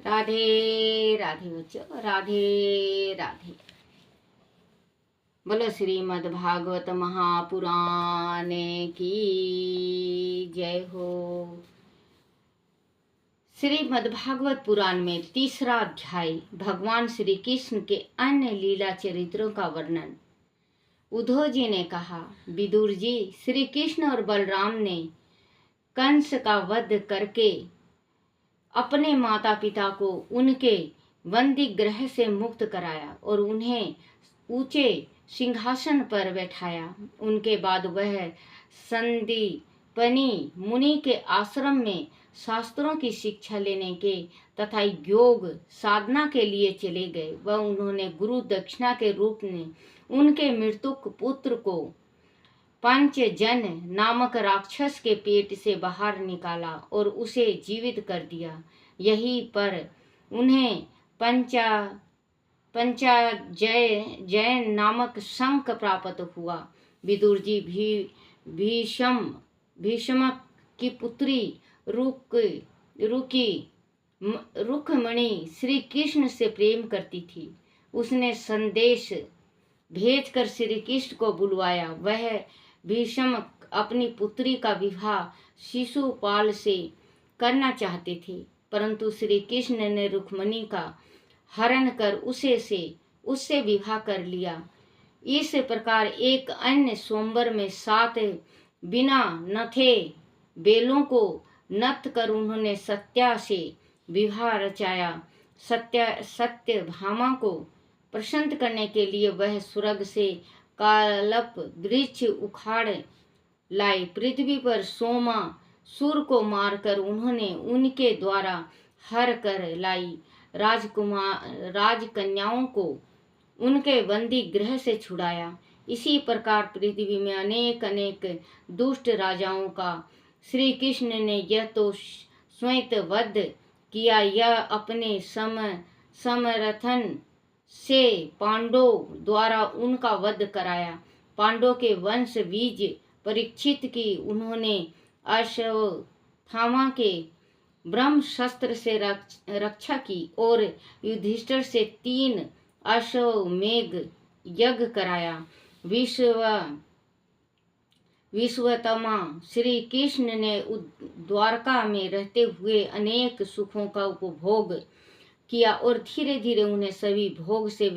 राधे राधे बच्चों, राधे राधे। बोलो श्रीमद् भागवत महापुराण की जय हो। श्रीमद् भागवत पुराण में तीसरा अध्याय भगवान श्री कृष्ण के अन्य लीला चरित्रों का वर्णन। उद्धव जी ने कहा, विदुर जी, श्री कृष्ण और बलराम ने कंस का वध करके अपने माता पिता को उनके बंदी गृह से मुक्त कराया और उन्हें ऊंचे सिंहासन पर बैठाया। उनके बाद वह संदीपनी मुनि के आश्रम में शास्त्रों की शिक्षा लेने के तथा योग साधना के लिए चले गए। वह उन्होंने गुरु दक्षिणा के रूप में उनके मृतक पुत्र को पंचजन नामक राक्षस के पेट से बाहर निकाला और उसे जीवित कर दिया। यहीं पर उन्हें पंचाजय नामक शंख प्राप्त हुआ। विदुर जी भीष्म की पुत्री रुक्मणी श्री कृष्ण से प्रेम करती थी। उसने संदेश भेजकर श्री कृष्ण को बुलवाया। वह भीष्म अपनी पुत्री का विवाह शिशुपाल से करना चाहते थे, परंतु श्री कृष्ण ने रुक्मणी का हरण कर उससे विवाह कर लिया। इस प्रकार एक अन्य स्वयंवर में 7 बिना नथे बेलों को नत कर उन्होंने सत्या से विवाह रचाया। सत्यभामा को प्रसन्न करने के लिए वह स्वर्ग से कालप वृक्ष उखाड़ लाए। पृथ्वी पर सोमा सूर को मारकर उन्होंने उनके द्वारा हर कर लाई राजकन्याओं को उनके बंदी गृह से छुड़ाया। इसी प्रकार पृथ्वी में अनेक दुष्ट राजाओं का श्री कृष्ण ने यह तो स्वयं वध किया, यह अपने समर्थन से पांडवों द्वारा उनका वध कराया। पांडवों के वंश बीज परीक्षित की उन्होंने अश्वत्थामा के ब्रह्म शस्त्र से रक्षा की और युधिष्ठिर से 3 अश्वमेघ यज्ञ कराया। विश्वतमा श्री कृष्ण ने द्वारका में रहते हुए अनेक सुखों का उपभोग किया और धीरे धीरे उन्हें सभी भोग से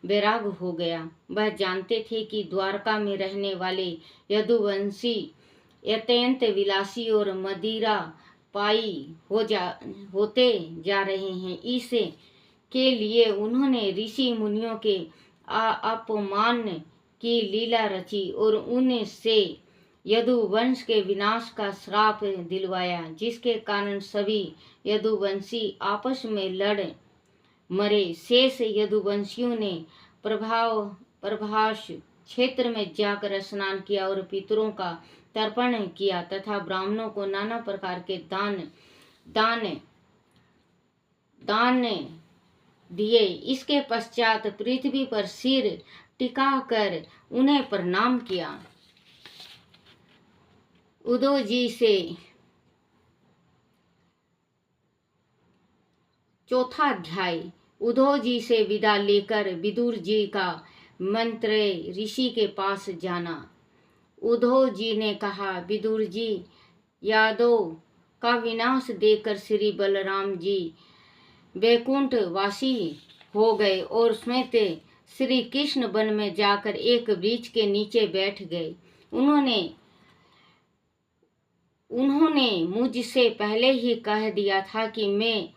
वैराग हो गया। वह जानते थे कि द्वारका में रहने वाले यदुवंशी अत्यंत विलासी और मदिरा पाई होते जा रहे हैं। इसे के लिए उन्होंने ऋषि मुनियों के अपमान की लीला रची और उनसे यदुवंश के विनाश का श्राप दिलवाया, जिसके कारण सभी यदुवंशी आपस में लड़ मरे। शेष यदुवंशियों ने प्रभास क्षेत्र में जाकर स्नान किया और पितरों का तर्पण किया तथा ब्राह्मणों को नाना प्रकार के दान दिए। इसके पश्चात पृथ्वी पर सिर टिकाकर उन्हें प्रणाम किया। उद्धव जी से चौथा अध्याय। उद्धव जी से विदा लेकर विदुर जी का मंत्रेय ऋषि के पास जाना। उद्धव जी ने कहा, विदुर जी, यादव का विनाश देखकर श्री बलराम जी वैकुंठ वासी हो गए और स्वयं श्री कृष्ण वन में जाकर एक वृक्ष के नीचे बैठ गए। उन्होंने मुझसे पहले ही कह दिया था कि मैं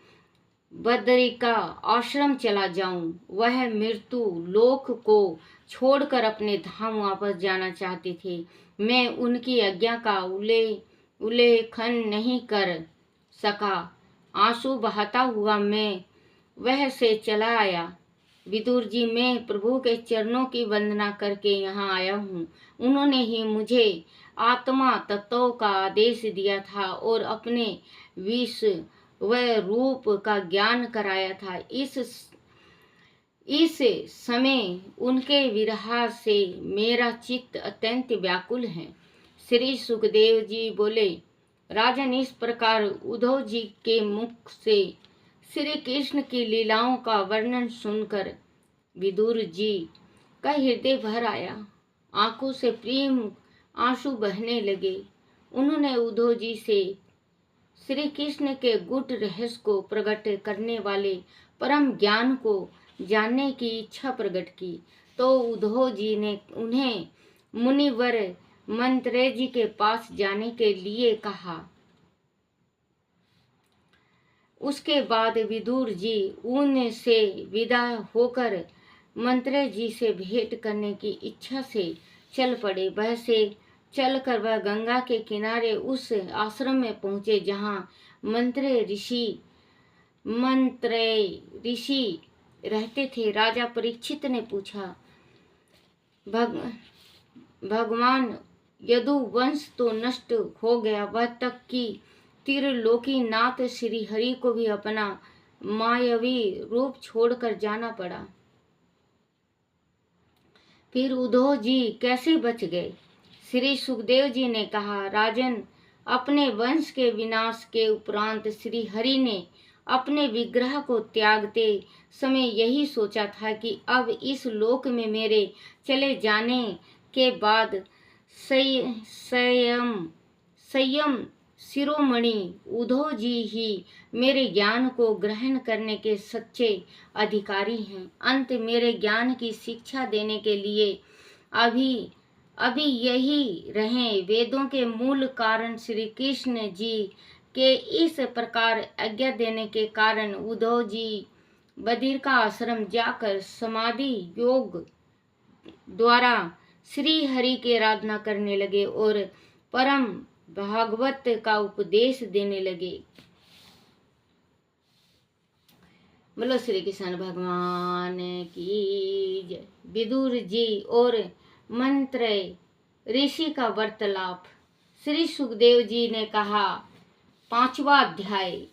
बदरिका आश्रम चला जाऊं। वह मृत्यु लोक को छोड़कर अपने धाम वापस जाना चाहते थे। मैं उनकी आज्ञा का उल्लेखन नहीं कर सका। आंसू बहाता हुआ मैं वह से चला आया। विदुर जी, मैं प्रभु के चरणों की वंदना करके यहाँ आया हूँ। उन्होंने ही मुझे आत्मा तत्व का आदेश दिया था और अपने विश्व रूप का ज्ञान कराया था। इस समय उनके विरह से मेरा चित्त अत्यंत व्याकुल है। श्री सुखदेव जी बोले, राजन, इस प्रकार उद्धव जी के मुख से श्री कृष्ण की लीलाओं का वर्णन सुनकर विदुर जी का हृदय भर आया। आंखों से प्रेम आंसू बहने लगे। उन्होंने उद्धव जी से श्री कृष्ण के गुप्त रहस्य को प्रकट करने वाले परम ज्ञान को जानने की इच्छा प्रकट की। तो उद्धव जी ने उन्हें मुनिवर मंत्रेय जी के पास जाने के लिए कहा। उसके बाद विदुर जी उनसे विदा होकर मंत्रेय जी से भेंट करने की इच्छा से चल पड़े। वैसे चलकर वह गंगा के किनारे उस आश्रम में पहुंचे जहां मंत्रेय ऋषि रहते थे। राजा परीक्षित ने पूछा, भगवान यदु वंश तो नष्ट हो गया, वह तक कि त्रिलोकी नाथ श्री हरि को भी अपना मायावी रूप छोड़कर जाना पड़ा, फिर उद्धव जी कैसे बच गए? श्री सुखदेव जी ने कहा, राजन, अपने वंश के विनाश के उपरांत श्री हरि ने अपने विग्रह को त्यागते समय यही सोचा था कि अब इस लोक में मेरे चले जाने के बाद संयम शिरोमणि उद्धव जी ही मेरे ज्ञान को ग्रहण करने के सच्चे अधिकारी हैं। अंत मेरे ज्ञान की शिक्षा देने के लिए अभी यही रहे। वेदों के मूल कारण श्री कृष्ण जी के इस प्रकार आज्ञा देने के कारण उद्धव जी बद्री का आश्रम जाकर समाधि योग द्वारा श्री हरि की आराधना करने लगे और परम भागवत का उपदेश देने लगे। बोलो श्री कृष्ण भगवान की जय। विदुर जी और मंत्रेय ऋषि का वार्तालाप। श्री सुखदेव जी ने कहा, 5वां अध्याय,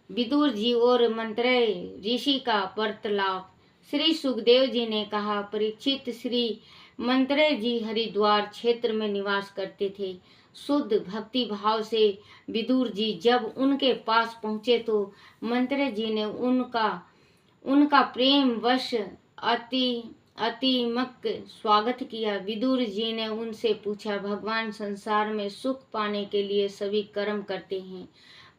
विदुर जी और मंत्रेय ऋषि का वार्तालाप। श्री सुखदेव जी ने कहा, परीक्षित, श्री मंत्रेय जी हरिद्वार क्षेत्र में निवास करते थे। शुद्ध भक्ति भाव से विदुर जी जब उनके पास पहुंचे तो मंत्रेय जी ने उनका प्रेम वश अतिमक स्वागत किया। विदुर जी ने उनसे पूछा, भगवान संसार में सुख पाने के लिए सभी कर्म करते हैं,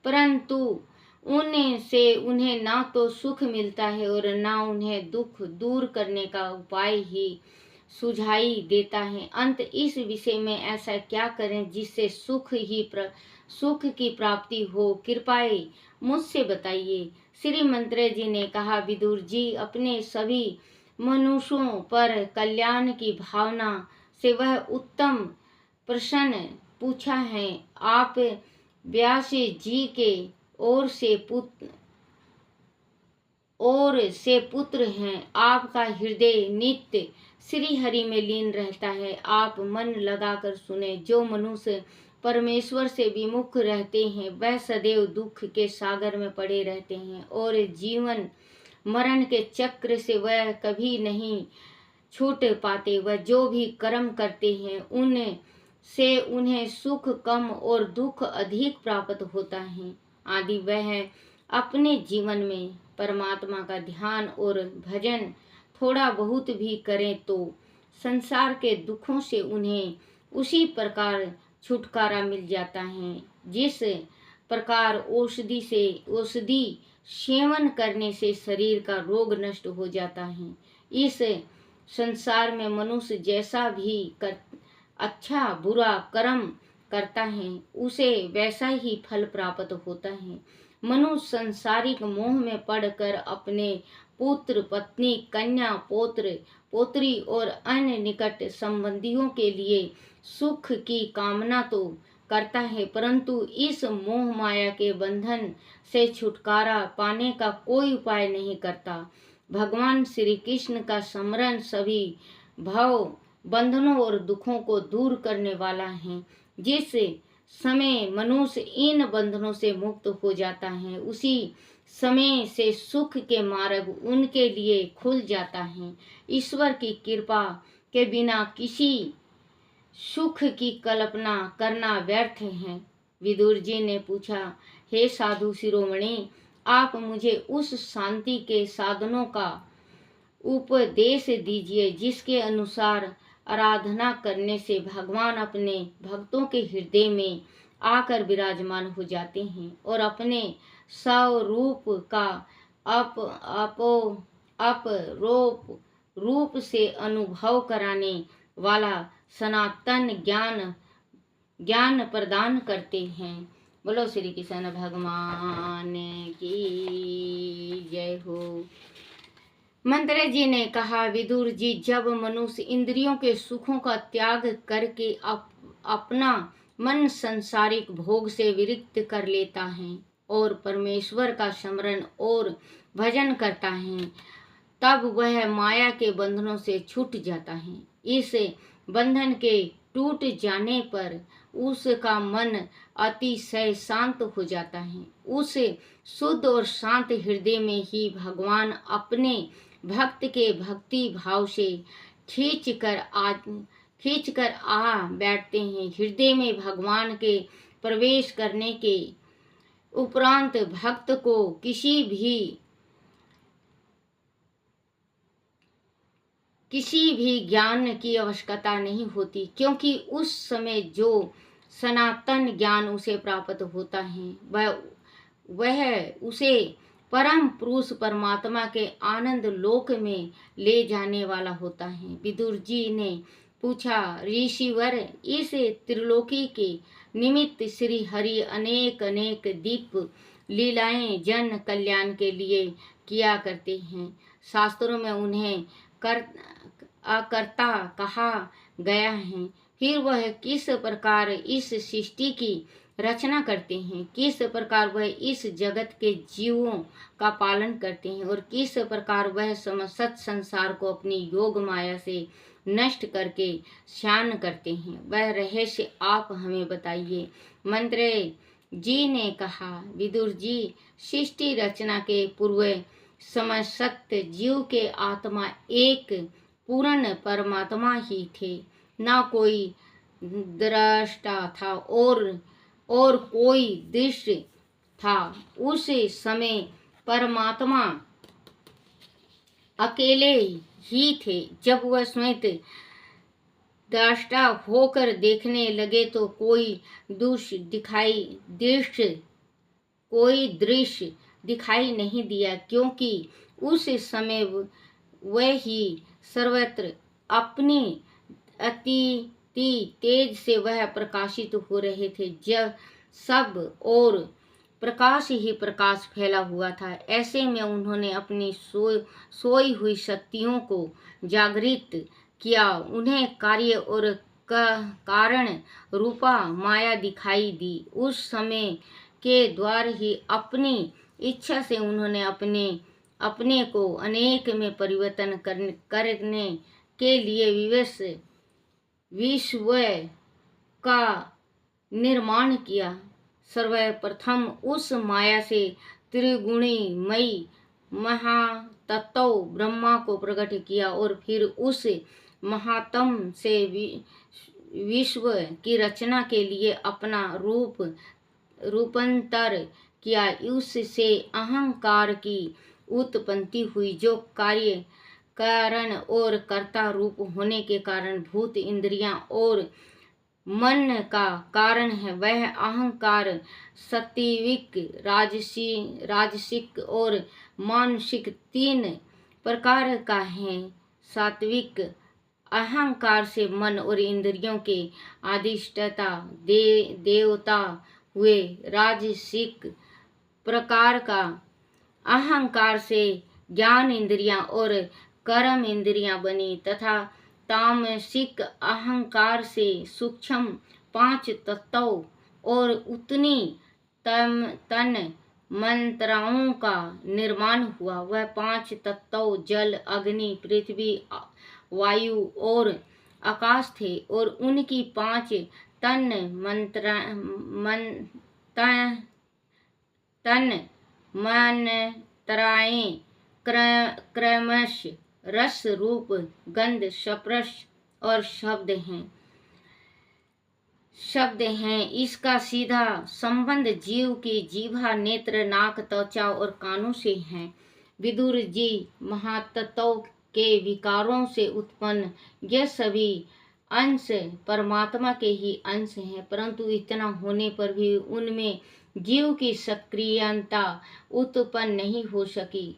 परंतु उनसे उन्हें ना तो सुख मिलता है और ना उन्हें दुख दूर करने का उपाय ही सुझाई देता है। अंत इस विषय में ऐसा क्या करें जिससे सुख की प्राप्ति हो? कृपया मुझसे बताइए। श्री मंत्रेय जी ने कहा, विदुर जी, अपने सभी मनुष्यों पर कल्याण की भावना से वह उत्तम प्रश्न पूछा है। आप व्यास जी के ओर से पुत्र हैं। आपका हृदय नित्य श्री हरि में लीन रहता है। आप मन लगाकर सुने, जो मनुष्य परमेश्वर से विमुख रहते हैं वह सदैव दुख के सागर में पड़े रहते हैं और जीवन मरण के चक्र से वह कभी नहीं छूट पाते। वह जो भी कर्म करते हैं उनसे उन्हें सुख कम और दुख अधिक प्राप्त होता है। आदि वह अपने जीवन में परमात्मा का ध्यान और भजन थोड़ा बहुत भी करें तो संसार के दुखों से उन्हें उसी प्रकार छुटकारा मिल जाता है जिस प्रकार औषधि सेवन करने से शरीर का रोग नष्ट हो जाता है। इस संसार में मनुष्य जैसा भी अच्छा बुरा कर्म करता है उसे वैसा ही फल प्राप्त होता है। मनुष्य सांसारिक मोह में पड़कर अपने पुत्र पत्नी कन्या पौत्र पौत्री और अन्य निकट संबंधियों के लिए सुख की कामना तो करता है, परंतु इस मोह माया के बंधन से छुटकारा पाने का कोई उपाय नहीं करता। भगवान श्री कृष्ण का स्मरण सभी भव बंधनों और दुखों को दूर करने वाला है। जिस समय मनुष्य इन बंधनों से मुक्त हो जाता है उसी समय से सुख के मार्ग उनके लिए खुल जाता है। ईश्वर की कृपा के बिना किसी सुख की कल्पना करना व्यर्थ है। विदुर जी ने पूछा, हे साधु शिरोमणि, आप मुझे उस शांति के साधनों का उपदेश दीजिए जिसके अनुसार आराधना करने से भगवान अपने भक्तों के हृदय में आकर विराजमान हो जाते हैं और अपने स्वरूप का अपरोप रूप से अनुभव कराने वाला सनातन ज्ञान प्रदान करते हैं। बोलो श्री कृष्ण भगवान की जय हो। मंत्र जी ने कहा, विदुर जी, जब मनुष्य इंद्रियों के सुखों का त्याग करके अपना मन संसारिक भोग से विरक्त कर लेता है और परमेश्वर का स्मरण और भजन करता है, तब वह माया के बंधनों से छूट जाता है। इस बंधन के टूट जाने पर उसका मन अतिशय शांत हो जाता है। उस शुद्ध और शांत हृदय में ही भगवान अपने भक्त के भक्ति भाव से खींच कर आ बैठते हैं। हृदय में भगवान के प्रवेश करने के उपरांत भक्त को किसी भी ज्ञान की आवश्यकता नहीं होती, क्योंकि उस समय जो सनातन ज्ञान उसे प्राप्त होता है वह उसे परम पुरुष परमात्मा के आनंद लोक में ले जाने वाला होता है। विदुर जी ने पूछा, ऋषिवर, इस त्रिलोकी के निमित्त श्री हरि अनेक अनेक दीप लीलाएं जन कल्याण के लिए किया करते हैं। शास्त्रों में उन्हें अकर्ता कहा गया है। फिर वह किस प्रकार इस सृष्टि की रचना करते हैं, किस प्रकार वह इस जगत के जीवों का पालन करते हैं और किस प्रकार वह समस्त संसार को अपनी योग माया से नष्ट करके शान करते हैं, वह रहस्य आप हमें बताइए। मंत्र जी ने कहा, विदुर जी, सृष्टि रचना के पूर्व समस्त जीव के आत्मा एक पूर्ण परमात्मा ही थे। ना कोई दृष्टा था और कोई दृश्य था। उस समय परमात्मा अकेले ही थे। जब वह स्वयं दृष्टा होकर देखने लगे तो कोई दृश्य दिखाई नहीं दिया, क्योंकि उस समय वह ही सर्वत्र अपनी अति तेज से वह प्रकाशित हो रहे थे। जब सब और प्रकाश ही प्रकाश फैला हुआ था, ऐसे में उन्होंने अपनी सोई हुई शक्तियों को जागृत किया। उन्हें कार्य और कारण रूपा माया दिखाई दी। उस समय के द्वारा ही अपनी इच्छा से उन्होंने अपने को अनेक में परिवर्तन करने के लिए विश्व का निर्माण किया। सर्वप्रथम उस माया से त्रिगुणमयी महातत्व ब्रह्मा को प्रकट किया और फिर उस महात्म से विश्व की रचना के लिए अपना रूपांतर किया। उससे अहंकार की उत्पत्ति हुई, जो कारण और कर्ता रूप होने के कारण भूत इंद्रियां और मन का कारण है। वह अहंकार सात्विक, राजसिक और मानसिक तीन प्रकार का है। सात्विक अहंकार से मन और इंद्रियों के अधिष्ठाता देवता हुए। राजसिक प्रकार का अहंकार से ज्ञान इंद्रियां और कर्म इंद्रियां बनी तथा तामसिक अहंकार से सूक्ष्म 5 तत्व और उतनी तन मंत्राओं का निर्माण हुआ। वह 5 तत्व जल, अग्नि, पृथ्वी, वायु और आकाश थे और उनकी 5 तन मंत्राएं क्रमश रस, रूप, गंध, स्पर्श और शब्द हैं। शब्द हैं। इसका सीधा संबंध जीव की जीवा, नेत्र, नाक, त्वचा और कानों से है। विदुर जी महातत्व के विकारों से उत्पन्न ये सभी अंश परमात्मा के ही अंश हैं, परंतु इतना होने पर भी उनमें जीव की सक्रियता उत्पन्न नहीं हो सकी।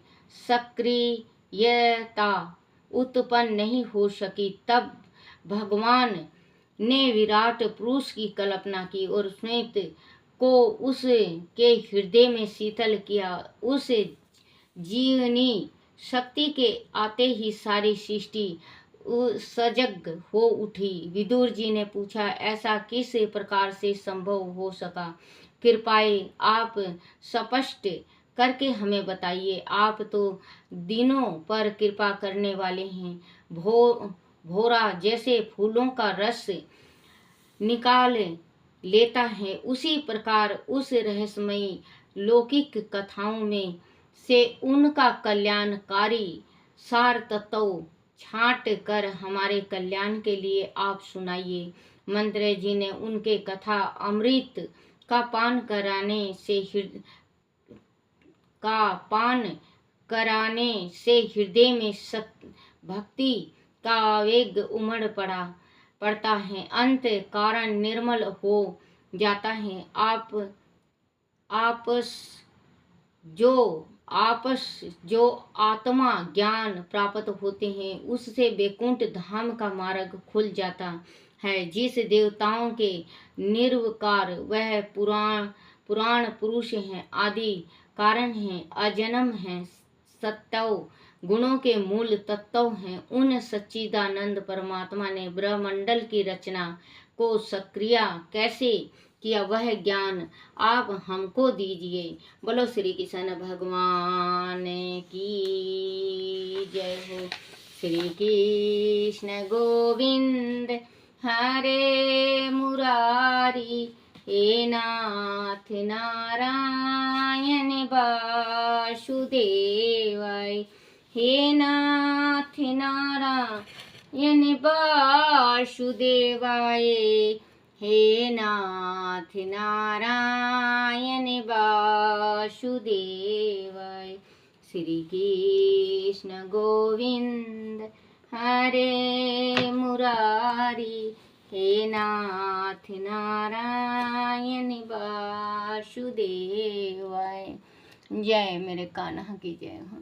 सक्रियता उत्पन्न नहीं हो सकी तब भगवान ने विराट पुरुष की कल्पना की और श्वेत को उसके हृदय में शीतल किया। उस जीवनी शक्ति के आते ही सारी सृष्टि सजग हो उठी। विदुर जी ने पूछा, ऐसा किस प्रकार से संभव हो सका? कृपाए आप स्पष्ट करके हमें बताइए। आप तो दिनों पर कृपा करने वाले हैं। भोरा जैसे फूलों का रस निकाल लेता है, उसी प्रकार उस रहस्यमयी लौकिक कथाओं में से उनका कल्याणकारी सार तत्व छांट कर हमारे कल्याण के लिए आप सुनाइए। मंत्री जी ने उनके कथा अमृत का पान कराने से हृदय में भक्ति का वेग उमड़ पड़ता है। अंत कारण निर्मल हो जाता है। जो आत्मा ज्ञान प्राप्त होते हैं, उससे वैकुंठ धाम का मार्ग खुल जाता है। जिस देवताओं के निर्विकार वह पुराण पुरुष हैं, आदि कारण हैं, अजन्म हैं, सत्व गुणों के मूल तत्व हैं, उन सच्चिदानंद परमात्मा ने ब्रह्मंडल की रचना को सक्रिय कैसे किया, वह ज्ञान आप हमको दीजिए। बोलो श्री कृष्ण भगवान की जय हो। श्री कृष्ण गोविंद हरे मुरारी, हे नाथ नारायण वासुदेवाय, हे नाथ नारायण वासुदेवाय, हे नाथ नारायण वासुदेवाय। श्री कृष्ण गोविंद हरे मुरारी, हे नाथ नारायण वासुदेवाय। जय मेरे कान्हा की जय हो।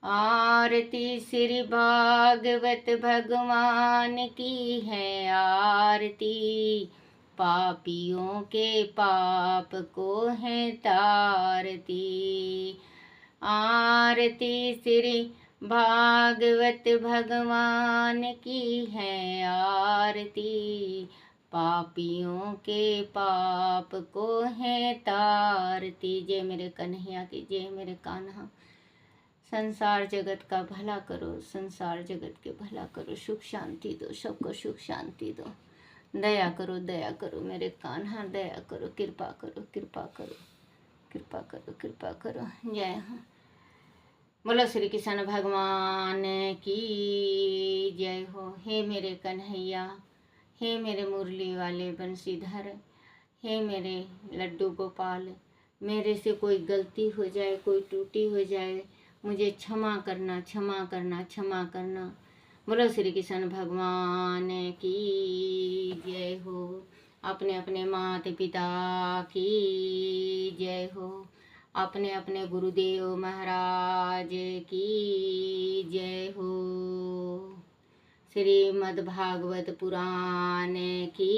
आरती श्री भागवत भगवान की है आरती, पापियों के पाप को है तारती। आरती श्री भागवत भगवान की है आरती, पापियों के पाप को है तारती। जय मेरे कन्हैया की जय मेरे कान्हा। संसार जगत का भला करो, संसार जगत के भला करो, सुख शांति दो, सबको सुख शांति दो। दया करो मेरे कान्हा, दया करो, कृपा करो, कृपा करो, कृपा करो, कृपा करो। जय हो। बोलो श्री कृष्ण भगवान की जय हो। हे मेरे कन्हैया, हे मेरे मुरली वाले बंसीधर, हे मेरे लड्डू गोपाल, मेरे से कोई गलती हो जाए, कोई त्रुटि हो जाए, मुझे क्षमा करना, क्षमा करना, क्षमा करना। बोलो श्री कृष्ण भगवान की जय हो। अपने अपने माता पिता की जय हो। अपने अपने गुरुदेव महाराज की जय हो। श्रीमद् भागवत पुराण की